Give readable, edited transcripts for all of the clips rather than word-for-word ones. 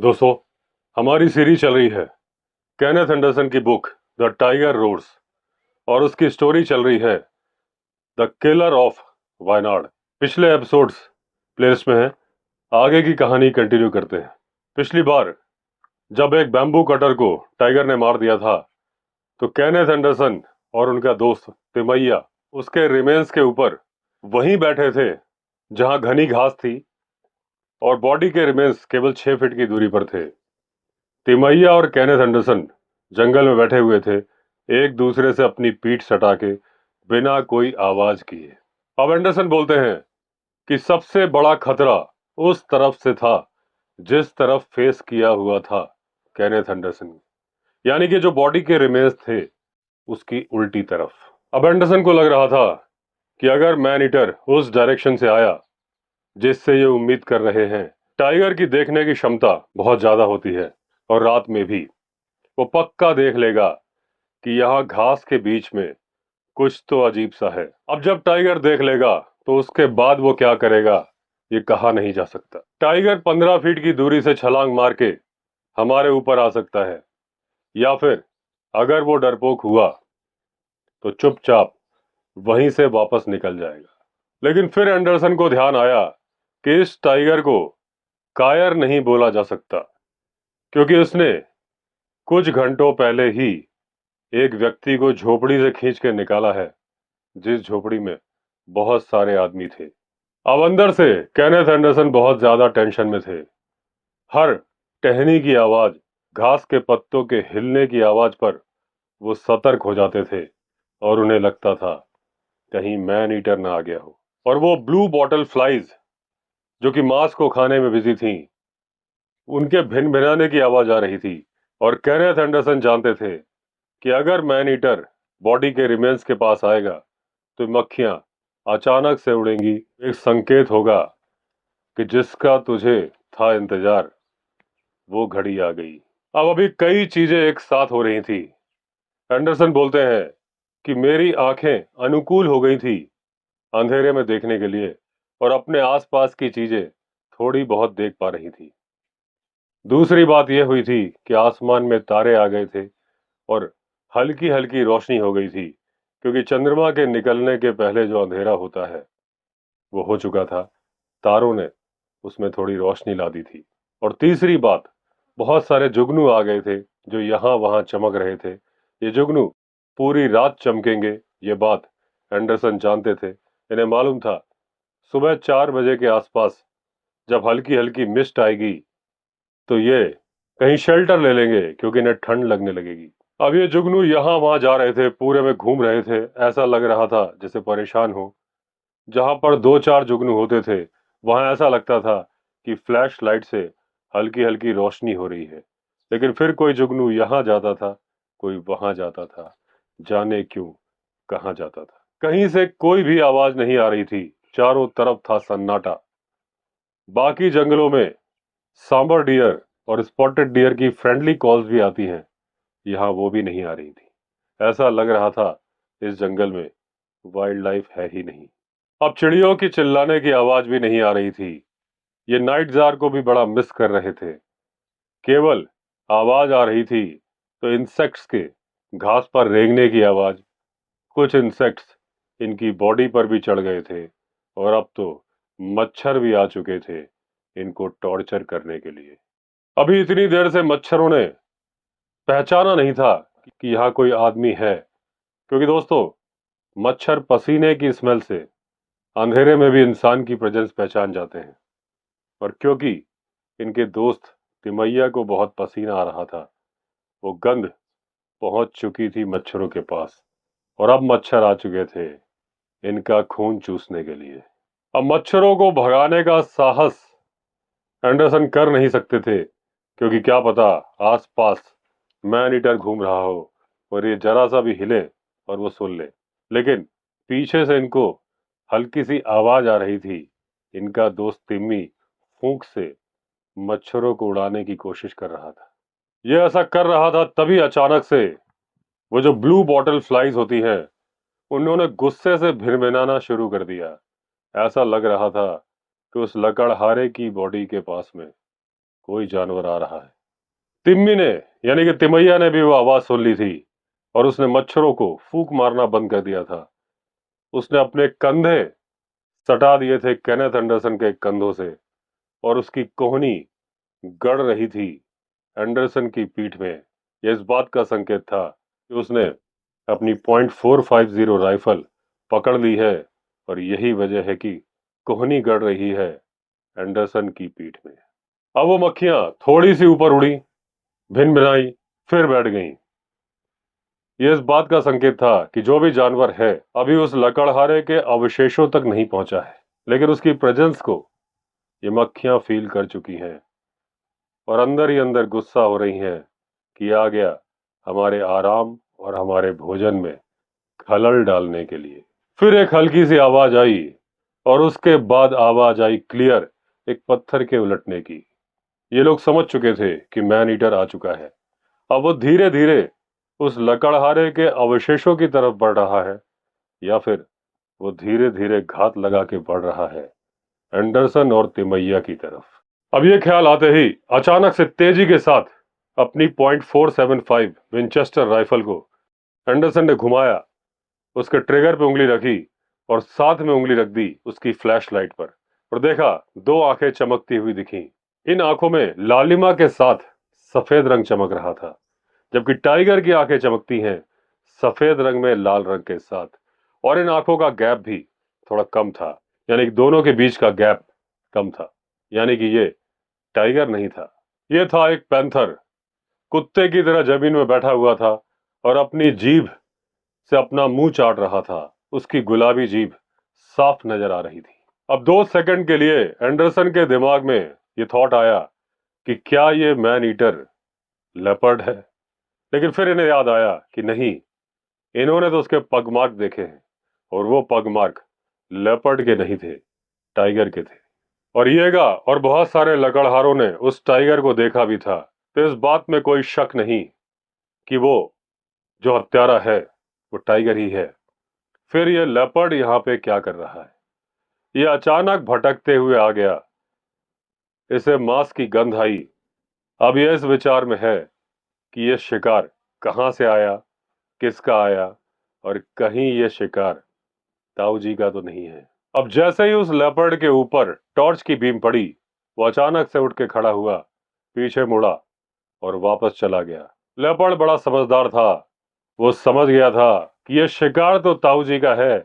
दोस्तों, हमारी सीरीज चल रही है केनेथ एंडरसन की बुक द टाइगर रोर्स और उसकी स्टोरी चल रही है द किलर ऑफ वायनाड। पिछले एपिसोड्स प्लेलिस्ट में है। आगे की कहानी कंटिन्यू करते हैं। पिछली बार जब एक बैम्बू कटर को टाइगर ने मार दिया था तो केनेथ एंडरसन और उनका दोस्त तिमैया उसके रिमेन्स के ऊपर वहीं बैठे थे जहां घनी घास थी और बॉडी के रिमेन्स केवल 6 फीट की दूरी पर थे। तिमैया और केनेथ एंडरसन जंगल में बैठे हुए थे, एक दूसरे से अपनी पीठ सटा के बिना कोई आवाज किए। अब एंडरसन बोलते हैं कि सबसे बड़ा खतरा उस तरफ से था जिस तरफ फेस किया हुआ था केनेथ एंडरसन, यानी कि जो बॉडी के रिमेन्स थे उसकी उल्टी तरफ। अब एंडरसन को लग रहा था कि अगर मैन ईटर उस डायरेक्शन से आया जिससे ये उम्मीद कर रहे हैं, टाइगर की देखने की क्षमता बहुत ज्यादा होती है और रात में भी वो पक्का देख लेगा कि यहाँ घास के बीच में कुछ तो अजीब सा है। अब जब टाइगर देख लेगा तो उसके बाद वो क्या करेगा ये कहा नहीं जा सकता। टाइगर 15 फीट की दूरी से छलांग मार के हमारे ऊपर आ सकता है, या फिर अगर वो डरपोक हुआ तो चुपचाप वहीं से वापस निकल जाएगा। लेकिन फिर एंडरसन को ध्यान आया कि इस टाइगर को कायर नहीं बोला जा सकता, क्योंकि उसने कुछ घंटों पहले ही एक व्यक्ति को झोपड़ी से खींच के निकाला है, जिस झोपड़ी में बहुत सारे आदमी थे। अब अंदर से केनेथ एंडरसन बहुत ज्यादा टेंशन में थे। हर टहनी की आवाज, घास के पत्तों के हिलने की आवाज पर वो सतर्क हो जाते थे और उन्हें लगता था कहीं मैन ईटर ना आ गया हो। और वो ब्लू बॉटल फ्लाइज जो कि मांस को खाने में बिजी थी, उनके भिन भिनाने की आवाज आ रही थी। और केनेथ एंडरसन जानते थे कि अगर मैन ईटर बॉडी के रिमेन्स के पास आएगा तो मक्खियां अचानक से उड़ेंगी। एक संकेत होगा कि जिसका तुझे था इंतजार, वो घड़ी आ गई। अब अभी कई चीजें एक साथ हो रही थी। एंडरसन बोलते हैं कि मेरी आंखें अनुकूल हो गई थी अंधेरे में देखने के लिए और अपने आसपास की चीजें थोड़ी बहुत देख पा रही थी। दूसरी बात यह हुई थी कि आसमान में तारे आ गए थे और हल्की हल्की रोशनी हो गई थी, क्योंकि चंद्रमा के निकलने के पहले जो अंधेरा होता है वो हो चुका था। तारों ने उसमें थोड़ी रोशनी ला दी थी। और तीसरी बात, बहुत सारे जुगनू आ गए थे जो यहाँ वहां चमक रहे थे। ये जुगनू पूरी रात चमकेंगे, ये बात एंडरसन जानते थे। इन्हें मालूम था सुबह 4 बजे के आसपास जब हल्की हल्की मिस्ट आएगी तो ये कहीं शेल्टर ले लेंगे, क्योंकि इन्हें ठंड लगने लगेगी। अब ये जुगनू यहाँ वहां जा रहे थे, पूरे में घूम रहे थे, ऐसा लग रहा था जैसे परेशान हो। जहां पर 2-4 जुगनू होते थे वहां ऐसा लगता था कि फ्लैश लाइट से हल्की हल्की रोशनी हो रही है। लेकिन फिर कोई जुगनू यहाँ जाता था, कोई वहां जाता था, जाने क्यों कहाँ जाता था। कहीं से कोई भी आवाज नहीं आ रही थी, चारों तरफ था सन्नाटा। बाकी जंगलों में सांबर डियर और स्पॉटेड डियर की फ्रेंडली कॉल्स भी आती हैं, यहाँ वो भी नहीं आ रही थी। ऐसा लग रहा था इस जंगल में वाइल्ड लाइफ है ही नहीं। अब चिड़ियों की चिल्लाने की आवाज भी नहीं आ रही थी। ये नाइट जार को भी बड़ा मिस कर रहे थे। केवल आवाज आ रही थी तो इंसेक्ट्स के घास पर रेंगने की आवाज। कुछ इंसेक्ट्स इनकी बॉडी पर भी चढ़ गए थे और अब तो मच्छर भी आ चुके थे इनको टॉर्चर करने के लिए। अभी इतनी देर से मच्छरों ने पहचाना नहीं था कि यहाँ कोई आदमी है, क्योंकि दोस्तों मच्छर पसीने की स्मेल से अंधेरे में भी इंसान की प्रेजेंस पहचान जाते हैं। और क्योंकि इनके दोस्त तिमैया को बहुत पसीना आ रहा था, वो गंध पहुंच चुकी थी मच्छरों के पास और अब मच्छर आ चुके थे इनका खून चूसने के लिए। अब मच्छरों को भगाने का साहस एंडरसन कर नहीं सकते थे, क्योंकि क्या पता आसपास मैन ईटर घूम रहा हो और ये जरा सा भी हिले और वो सुन ले। लेकिन पीछे से इनको हल्की सी आवाज आ रही थी। इनका दोस्त तिम्मी फूंक से मच्छरों को उड़ाने की कोशिश कर रहा था। ये ऐसा कर रहा था तभी अचानक से वो जो ब्लू बॉटल फ्लाइज होती हैं, उन्होंने गुस्से से भिनभिनाना शुरू कर दिया। ऐसा लग रहा था कि उस लकड़हारे की बॉडी के पास में कोई जानवर आ रहा है। तिम्मी ने यानी कि तिमैया ने भी वो आवाज सुन ली थी और उसने मच्छरों को फूंक मारना बंद कर दिया था। उसने अपने कंधे सटा दिए थे केनेथ एंडरसन के कंधों से और उसकी कोहनी गड़ रही थी एंडरसन की पीठ में। यह इस बात का संकेत था कि उसने अपनी .450 राइफल पकड़ ली है और यही वजह है कि कोहनी गड़ रही है एंडरसन की पीठ में। अब वो मक्खियां थोड़ी सी ऊपर उड़ी, भिन भिनाई, फिर बैठ गईं। ये इस बात का संकेत था कि जो भी जानवर है अभी उस लकड़हारे के अवशेषों तक नहीं पहुंचा है, लेकिन उसकी प्रेजेंस को ये मक्खियां फील कर चुकी हैं और अंदर ही अंदर गुस्सा हो रही हैं कि आ गया हमारे आराम और हमारे भोजन में खलल डालने के लिए। फिर एक हल्की सी आवाज आई और उसके बाद आवाज आई क्लियर एक पत्थर के उलटने की। ये लोग समझ चुके थे कि मैन ईटर आ चुका है। अब वो धीरे धीरे उस लकड़हारे के अवशेषों की तरफ बढ़ रहा है या फिर वो धीरे धीरे घात लगा के बढ़ रहा है एंडरसन और तिमैया की तरफ। अब ये ख्याल आते ही अचानक से तेजी के साथ अपनी .475 विंचेस्टर राइफल को एंडरसन ने घुमाया, उसके ट्रिगर पे उंगली रखी और साथ में उंगली रख दी उसकी फ्लैश लाइट पर और देखा दो आंखें चमकती हुई दिखी। इन आंखों में लालिमा के साथ सफेद रंग चमक रहा था, जबकि टाइगर की आंखें चमकती हैं सफेद रंग में लाल रंग के साथ। और इन आंखों का गैप भी थोड़ा कम था, यानी कि दोनों के बीच का गैप कम था, यानी कि ये टाइगर नहीं था, ये था एक पैंथर। कुत्ते की तरह जमीन में बैठा हुआ था और अपनी जीभ से अपना मुंह चाट रहा था। उसकी गुलाबी जीभ साफ नजर आ रही थी। अब 2 सेकंड के लिए एंडरसन के दिमाग में ये थॉट आया कि क्या ये मैन ईटर लेपर्ड है, लेकिन फिर इन्हें याद आया कि नहीं, इन्होंने तो उसके पगमार्क देखे हैं और वो पगमार्क लेपर्ड के नहीं थे, टाइगर के थे। और येगा और बहुत सारे लकड़हारों ने उस टाइगर को देखा भी था, तो इस बात में कोई शक नहीं कि वो जो हत्यारा है वो टाइगर ही है। फिर ये लेपर्ड यहाँ पे क्या कर रहा है? ये अचानक भटकते हुए आ गया, इसे मांस की गंध आई। अब ये इस विचार में है कि ये शिकार कहाँ से आया, किसका आया, और कहीं ये शिकार ताऊ जी का तो नहीं है। अब जैसे ही उस लेपर्ड के ऊपर टॉर्च की बीम पड़ी, वो अचानक से उठ के खड़ा हुआ, पीछे मुड़ा और वापस चला गया। लेपर्ड बड़ा समझदार था, वो समझ गया था कि ये शिकार तो ताऊ जी का है,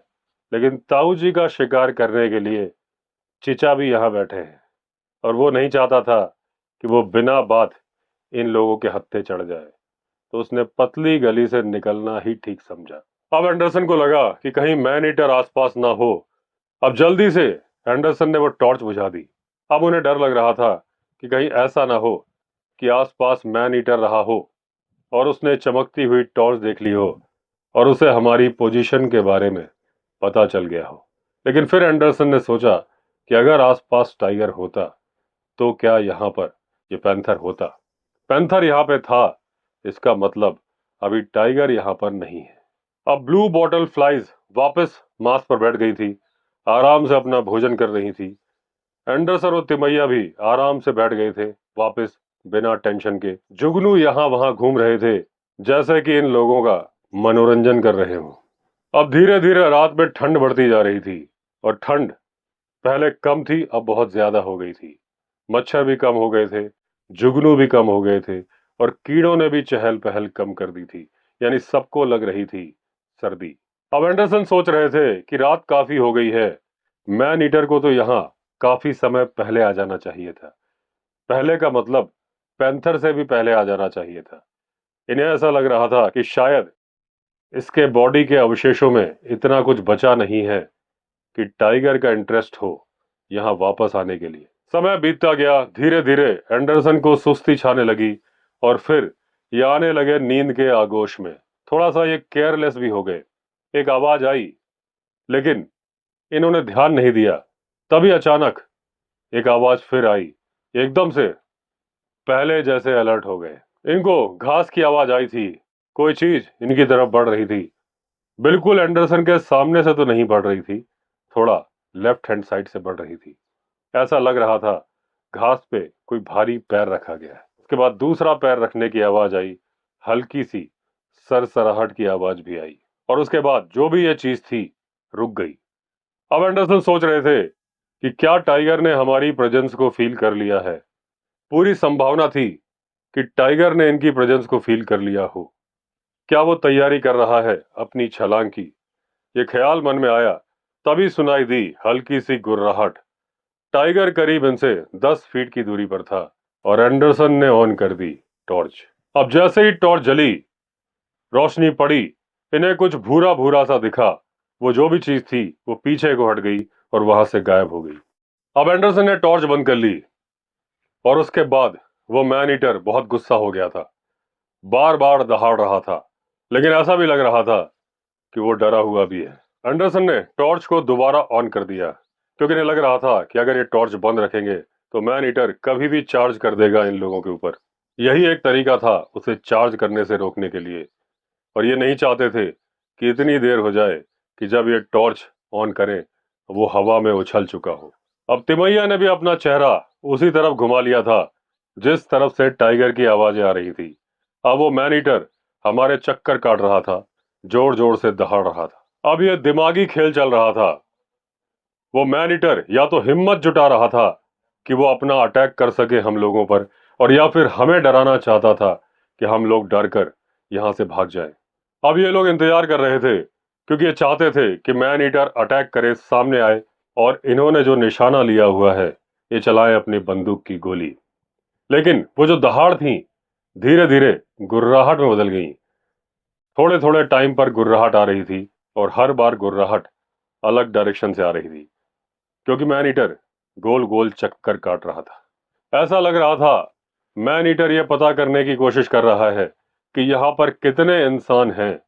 लेकिन ताऊ जी का शिकार करने के लिए चिचा भी यहाँ बैठे हैं और वो नहीं चाहता था कि वो बिना बात इन लोगों के हत्थे चढ़ जाए, तो उसने पतली गली से निकलना ही ठीक समझा। अब एंडरसन को लगा कि कहीं मैन ईटर आसपास ना हो। अब जल्दी से एंडरसन ने वो टॉर्च बुझा दी। अब उन्हें डर लग रहा था कि कहीं ऐसा ना हो कि आसपास मैन ईटर रहा हो और उसने चमकती हुई टॉर्च देख ली हो और उसे हमारी पोजीशन के बारे में पता चल गया हो। लेकिन फिर एंडरसन ने सोचा कि अगर आसपास टाइगर होता तो क्या यहाँ पर ये पैंथर होता? पैंथर यहाँ पे था, इसका मतलब अभी टाइगर यहाँ पर नहीं है। अब ब्लू बॉटल फ्लाइज वापस मांस पर बैठ गई थी, आराम से अपना भोजन कर रही थी। एंडरसन और तिमैया भी आराम से बैठ गए थे वापस, बिना टेंशन के। जुगनू यहाँ वहां घूम रहे थे जैसे कि इन लोगों का मनोरंजन कर रहे हो। अब धीरे धीरे रात में ठंड बढ़ती जा रही थी और ठंड पहले कम थी, अब बहुत ज्यादा हो गई थी। मच्छर भी कम हो गए थे, जुगनू भी कम हो गए थे और कीड़ों ने भी चहल पहल कम कर दी थी, यानी सबको लग रही थी सर्दी। अब एंडरसन सोच रहे थे कि रात काफी हो गई है, मैन ईटर को तो यहाँ काफी समय पहले आ जाना चाहिए था। पहले का मतलब पैंथर से भी पहले आ जाना चाहिए था। इन्हें ऐसा लग रहा था कि शायद इसके बॉडी के अवशेषों में इतना कुछ बचा नहीं है कि टाइगर का इंटरेस्ट हो यहाँ वापस आने के लिए। समय बीतता गया, धीरे धीरे एंडरसन को सुस्ती छाने लगी और फिर ये आने लगे नींद के आगोश में। थोड़ा सा ये केयरलेस भी हो गए। एक आवाज आई, लेकिन इन्होंने ध्यान नहीं दिया। तभी अचानक एक आवाज फिर आई। एकदम से पहले जैसे अलर्ट हो गए। इनको घास की आवाज आई थी, कोई चीज इनकी तरफ बढ़ रही थी। बिल्कुल एंडरसन के सामने से तो नहीं बढ़ रही थी, थोड़ा लेफ्ट हैंड साइड से बढ़ रही थी। ऐसा लग रहा था घास पे कोई भारी पैर रखा गया है। उसके बाद दूसरा पैर रखने की आवाज आई, हल्की सी सरसराहट की आवाज भी आई, और उसके बाद जो भी ये चीज थी रुक गई। अब एंडरसन सोच रहे थे कि क्या टाइगर ने हमारी प्रेजेंस को फील कर लिया है। पूरी संभावना थी कि टाइगर ने इनकी प्रेजेंस को फील कर लिया हो। क्या वो तैयारी कर रहा है अपनी छलांग की? ये ख्याल मन में आया, तभी सुनाई दी हल्की सी गुर्राहट। टाइगर करीब इनसे 10 फीट की दूरी पर था और एंडरसन ने ऑन कर दी टॉर्च। अब जैसे ही टॉर्च जली, रोशनी पड़ी, इन्हें कुछ भूरा भूरा सा दिखा। वो जो भी चीज थी वो पीछे को हट गई और वहां से गायब हो गई। अब एंडरसन ने टॉर्च बंद कर ली और उसके बाद वो मैन ईटर बहुत गुस्सा हो गया था। बार बार दहाड़ रहा था, लेकिन ऐसा भी लग रहा था कि वो डरा हुआ भी है। एंडरसन ने टॉर्च को दोबारा ऑन कर दिया, क्योंकि इन्हें लग रहा था कि अगर ये टॉर्च बंद रखेंगे तो मैन ईटर कभी भी चार्ज कर देगा इन लोगों के ऊपर। यही एक तरीका था उसे चार्ज करने से रोकने के लिए, और ये नहीं चाहते थे कि इतनी देर हो जाए कि जब ये टॉर्च ऑन करें वो हवा में उछल चुका हो। अब तिमैया ने भी अपना चेहरा उसी तरफ घुमा लिया था जिस तरफ से टाइगर की आवाजें आ रही थी। अब वो मैन ईटर हमारे चक्कर काट रहा था, जोर जोर से दहाड़ रहा था। अब ये दिमागी खेल चल रहा था। वो मैन ईटर या तो हिम्मत जुटा रहा था कि वो अपना अटैक कर सके हम लोगों पर, और या फिर हमें डराना चाहता था कि हम लोग डर कर यहां से भाग जाएं। अब ये लोग इंतजार कर रहे थे, क्योंकि ये चाहते थे कि मैन ईटर अटैक करे, सामने आए, और इन्होंने जो निशाना लिया हुआ है ये चलाए अपनी बंदूक की गोली। लेकिन वो जो दहाड़ थी धीरे धीरे गुर्राहट में बदल गई। थोड़े थोड़े टाइम पर गुर्राहट आ रही थी, और हर बार गुर्राहट अलग डायरेक्शन से आ रही थी, क्योंकि मैन ईटर गोल गोल चक्कर काट रहा था। ऐसा लग रहा था मैन ईटर यह पता करने की कोशिश कर रहा है कि यहाँ पर कितने इंसान हैं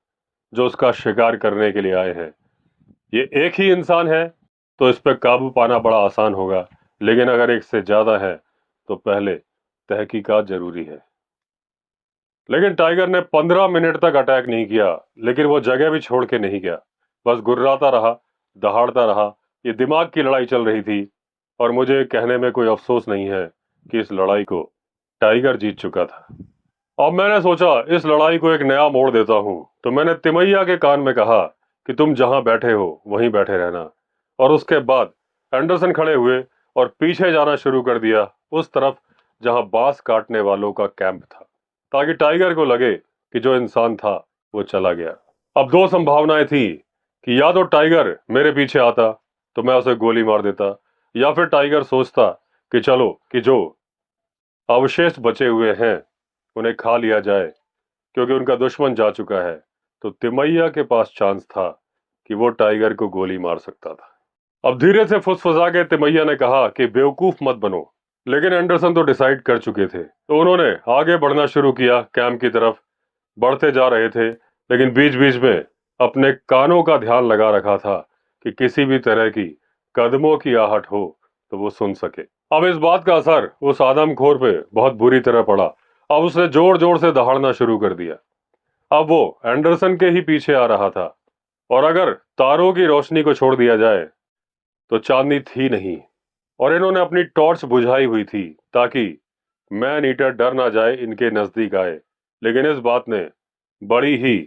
जो उसका शिकार करने के लिए आए हैं। ये एक ही इंसान है तो इस पर काबू पाना बड़ा आसान होगा, लेकिन अगर एक से ज्यादा है तो पहले तहकीकात जरूरी है। लेकिन टाइगर ने 15 मिनट तक अटैक नहीं किया, लेकिन वो जगह भी छोड़ के नहीं गया। बस गुर्राता रहा, दहाड़ता रहा। ये दिमाग की लड़ाई चल रही थी, और मुझे कहने में कोई अफसोस नहीं है कि इस लड़ाई को टाइगर जीत चुका था। अब मैंने सोचा इस लड़ाई को एक नया मोड़ देता हूं, तो मैंने तिमैया के कान में कहा कि तुम जहां बैठे हो वहीं बैठे रहना। और उसके बाद एंडरसन खड़े हुए और पीछे जाना शुरू कर दिया, उस तरफ जहां बांस काटने वालों का कैंप था, ताकि टाइगर को लगे कि जो इंसान था वो चला गया। अब दो संभावनाएं थी कि या तो टाइगर मेरे पीछे आता तो मैं उसे गोली मार देता, या फिर टाइगर सोचता कि चलो कि जो अवशेष बचे हुए हैं उन्हें खा लिया जाए, क्योंकि उनका दुश्मन जा चुका है। तो तिमैया के पास चांस था कि वो टाइगर को गोली मार सकता था। अब धीरे से फुसफुसा के तिमैया ने कहा कि बेवकूफ मत बनो, लेकिन एंडरसन तो डिसाइड कर चुके थे, तो उन्होंने आगे बढ़ना शुरू किया। कैंप की तरफ बढ़ते जा रहे थे, लेकिन बीच बीच में अपने कानों का ध्यान लगा रखा था कि किसी भी तरह की कदमों की आहट हो तो वो सुन सके। अब इस बात का असर उस आदमखोर पे बहुत बुरी तरह पड़ा। अब उसने जोर जोर से दहाड़ना शुरू कर दिया। अब वो एंडरसन के ही पीछे आ रहा था, और अगर तारों की रोशनी को छोड़ दिया जाए तो चांदनी थी नहीं, और इन्होंने अपनी टॉर्च बुझाई हुई थी ताकि मैन ईटर डर ना जाए इनके नजदीक आए। लेकिन इस बात ने बड़ी ही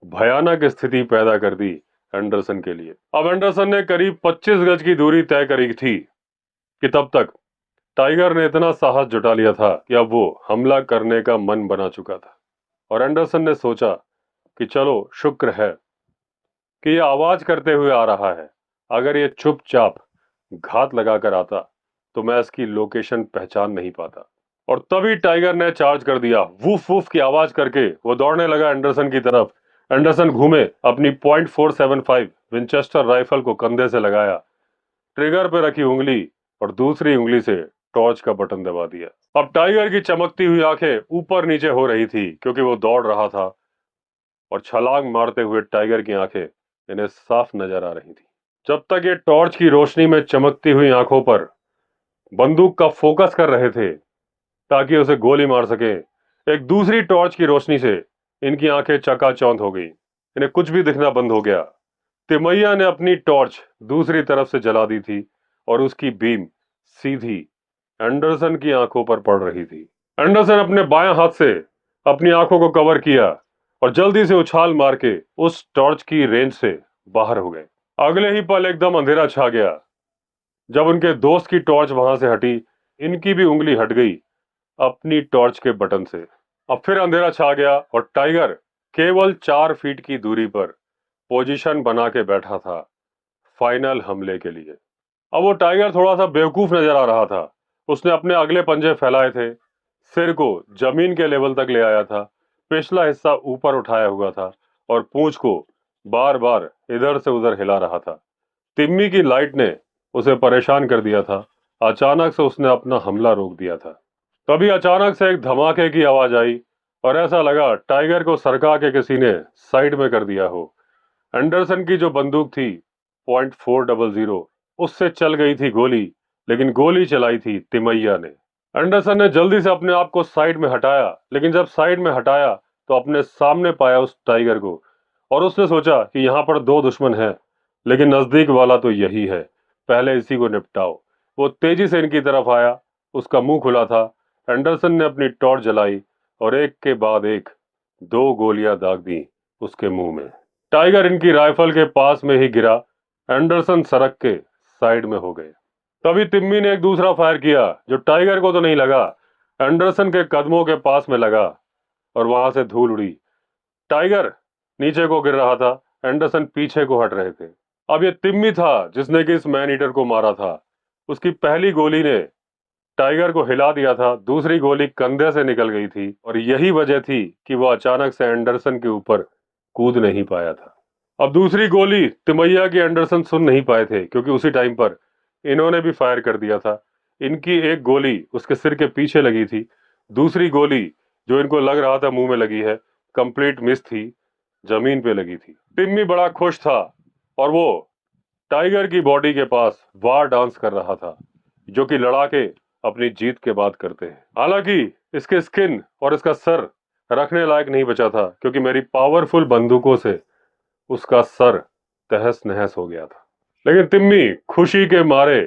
भयानक स्थिति पैदा कर दी एंडरसन के लिए। अब एंडरसन ने करीब 25 गज की दूरी तय करी थी कि तब तक टाइगर ने इतना साहस जुटा लिया था कि अब वो हमला करने का मन बना चुका था। और एंडरसन ने सोचा कि चलो शुक्र है कि ये आवाज करते हुए आ रहा है। अगर ये चुपचाप घात लगाकर आता तो मैं इसकी लोकेशन पहचान नहीं पाता। और तभी टाइगर ने चार्ज कर दिया। वूफ वूफ की आवाज करके वो दौड़ने लगा एंडरसन की तरफ। एंडरसन घूमे, अपनी .475 विंचेस्टर राइफल को कंधे से लगाया, ट्रिगर पे रखी उंगली और दूसरी उंगली से टॉर्च का बटन दबा दिया। अब टाइगर की चमकती हुई आंखें ऊपर नीचे हो रही थी, क्योंकि वो दौड़ रहा था, और छलांग मारते हुए टाइगर की आंखें इन्हें साफ नजर आ रही थी। जब तक ये टॉर्च की रोशनी में चमकती हुई आंखों पर बंदूक का फोकस कर रहे थे ताकि उसे गोली मार सके, एक दूसरी टॉर्च की रोशनी से इनकी आंखें चकाचौंध हो गई। इन्हें कुछ भी दिखना बंद हो गया। तिमैया ने अपनी टॉर्च दूसरी तरफ से जला दी थी, और उसकी बीम सीधी एंडरसन की आंखों पर पड़ रही थी। एंडरसन अपने बाएं हाथ से अपनी आंखों को कवर किया और जल्दी से उछाल मार के उस टॉर्च की रेंज से बाहर हो गए। अगले ही पल एकदम अंधेरा छा गया। जब उनके दोस्त की टॉर्च वहां से हटी, इनकी भी उंगली हट गई अपनी टॉर्च के बटन से। अब फिर अंधेरा छा गया और टाइगर केवल 4 फीट की दूरी पर पोजीशन बना के बैठा था फाइनल हमले के लिए। अब वो टाइगर थोड़ा सा बेवकूफ नजर आ रहा था। उसने अपने अगले पंजे फैलाए थे, सिर को जमीन के लेवल तक ले आया था, पिछला हिस्सा ऊपर उठाया हुआ था और पूंछ को बार बार इधर से उधर हिला रहा था। तिम्मी की लाइट ने उसे परेशान कर दिया था। अचानक से उसने अपना हमला रोक दिया था। तभी अचानक से एक धमाके की आवाज आई और ऐसा लगा टाइगर को सरका के किसी ने साइड में कर दिया हो। एंडरसन की जो बंदूक थी .400 उससे चल गई थी गोली, लेकिन गोली चलाई थी तिमैया ने। एंडरसन ने जल्दी से अपने आप को साइड में हटाया, लेकिन जब साइड में हटाया तो अपने सामने पाया उस टाइगर को और उसने सोचा कि यहाँ पर 2 दुश्मन हैं, लेकिन नजदीक वाला तो यही है, पहले इसी को निपटाओ। वो तेजी से इनकी तरफ आया, उसका मुंह खुला था। एंडरसन ने अपनी टॉर्च जलाई और एक के बाद एक 2 गोलियां दाग दी उसके मुंह में। टाइगर इनकी राइफल के पास में ही गिरा। एंडरसन सड़क के साइड में हो गए। तभी तिम्मी ने एक दूसरा फायर किया जो टाइगर को तो नहीं लगा, एंडरसन के कदमों के पास में लगा और वहां से धूल उड़ी। टाइगर नीचे को गिर रहा था, एंडरसन पीछे को हट रहे थे। अब ये तिम्मी था जिसने कि इस मैन ईटर को मारा था। उसकी पहली गोली ने टाइगर को हिला दिया था, दूसरी गोली कंधे से निकल गई थी और यही वजह थी कि वो अचानक से एंडरसन के ऊपर कूद नहीं पाया था। अब दूसरी गोली तिमैया की एंडरसन सुन नहीं पाए थे क्योंकि उसी टाइम पर इन्होंने भी फायर कर दिया था। इनकी एक गोली उसके सिर के पीछे लगी थी, दूसरी गोली जो इनको लग रहा था मुंह में लगी है, कंप्लीट मिस थी, जमीन पे लगी थी। टिम्मी बड़ा खुश था और वो टाइगर की बॉडी के पास वार डांस कर रहा था, जो कि लड़ा के अपनी जीत के बाद करते हैं। हालांकि इसके स्किन और इसका सर रखने लायक नहीं बचा था क्योंकि मेरी पावरफुल बंदूकों से उसका सर तहस नहस हो गया था। लेकिन तिम्मी खुशी के मारे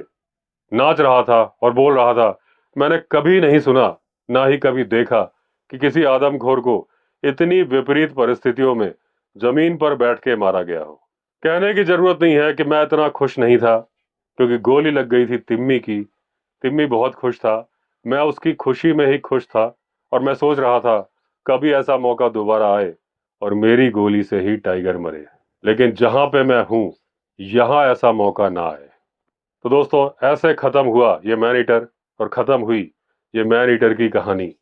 नाच रहा था और बोल रहा था, मैंने कभी नहीं सुना, ना ही कभी देखा कि किसी आदमखोर को इतनी विपरीत परिस्थितियों में जमीन पर बैठ के मारा गया हो। कहने की जरूरत नहीं है कि मैं इतना खुश नहीं था क्योंकि गोली लग गई थी तिम्मी की। तिम्मी बहुत खुश था, मैं उसकी खुशी में ही खुश था और मैं सोच रहा था कभी ऐसा मौका दोबारा आए और मेरी गोली से ही टाइगर मरे, लेकिन जहां पे मैं हूं यहां ऐसा मौका ना आए। तो दोस्तों, ऐसे खत्म हुआ ये मैन ईटर और खत्म हुई ये मैन ईटर की कहानी।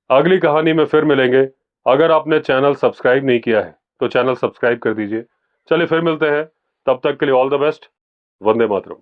अगली कहानी में फिर मिलेंगे। अगर आपने चैनल सब्सक्राइब नहीं किया है तो चैनल सब्सक्राइब कर दीजिए। चलिए फिर मिलते हैं, तब तक के लिए all the best. Vande Mataram.